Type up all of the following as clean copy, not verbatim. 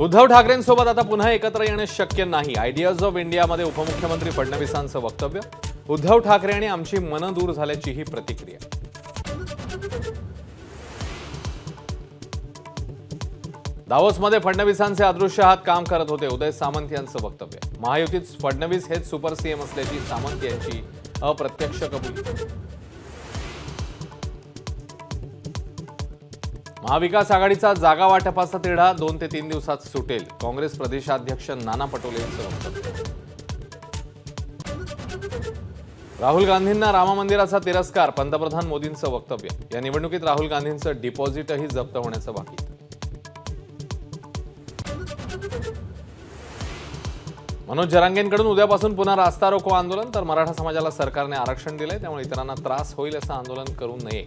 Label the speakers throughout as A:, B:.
A: उद्धव ठाकरेंसोबत आता पुन्हा एकत्र येणे शक्य नाही. आयडियाज ऑफ इंडियामध्ये उपमुख्यमंत्री फडणवीसांचं वक्तव्य. उद्धव ठाकरे आणि आमची मनं दूर झाल्याची ही प्रतिक्रिया. दावोसमध्ये फडणवीसांचे अदृश्य हात काम करत होते. उदय सामंत यांचं वक्तव्य. महायुतीत फडणवीस हेच सुपर सीएम असल्याची सामंत यांची अप्रत्यक्ष कबुली. महाविकास आघाडीचा जागा वाटपाचा तिढा 2 ते 3 दिवसात सुटेल. काँग्रेस प्रदेशाध्यक्ष नाना पटोले यांचं वक्तव्य. राहुल गांधींना राम मंदिराचा तिरस्कार. पंतप्रधान मोदींचं वक्तव्य. या निवडणुकीत राहुल गांधींचं डिपॉझिटही जप्त होण्याचं बाकी. मनोज जरांगेंकडून उद्यापासून पुन्हा रास्ता रोको आंदोलन. तर मराठा समाजाला सरकारने आरक्षण दिलंय, त्यामुळे इतरांना त्रास होईल असं आंदोलन करू नये.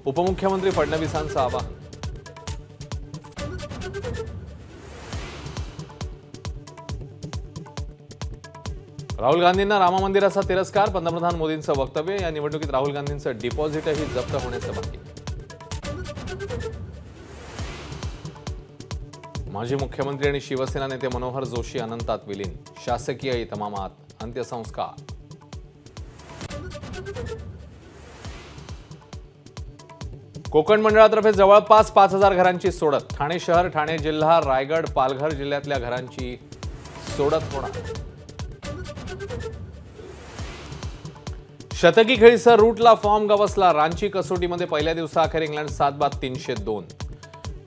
A: उपमुख्यमंत्री फडणवीसांचं आवाहन. राहुल गांधींना राम मंदिराचा तिरस्कार. पंतप्रधान मोदींचं वक्तव्य. या निवडणुकीत राहुल गांधींचं डिपॉझिटही जप्त होण्याचं बाकी. माजी मुख्यमंत्री आणि शिवसेना नेते मनोहर जोशी अनंतात विलीन. शासकीय इतमामात अंत्यसंस्कार. कोकण मंडळातर्फे जवळपास 5000 घरांची सोडत. ठाणे शहर, ठाणे जिल्हा, रायगड, पालघर जिल्ह्यातल्या घरांची सोडत होणार. शतकी खेळीसह रूटला फॉर्म गवसला. रांची कसोटीमध्ये पहिल्या दिवसाअखेर इंग्लंड 7 बाद 302.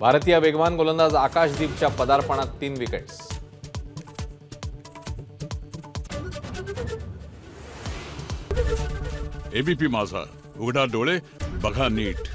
A: भारतीय वेगवान गोलंदाज आकाशदीपच्या पदार्पणात 3 विकेट्स.
B: एबीपी माझा, उघडा डोळे बघा नीट.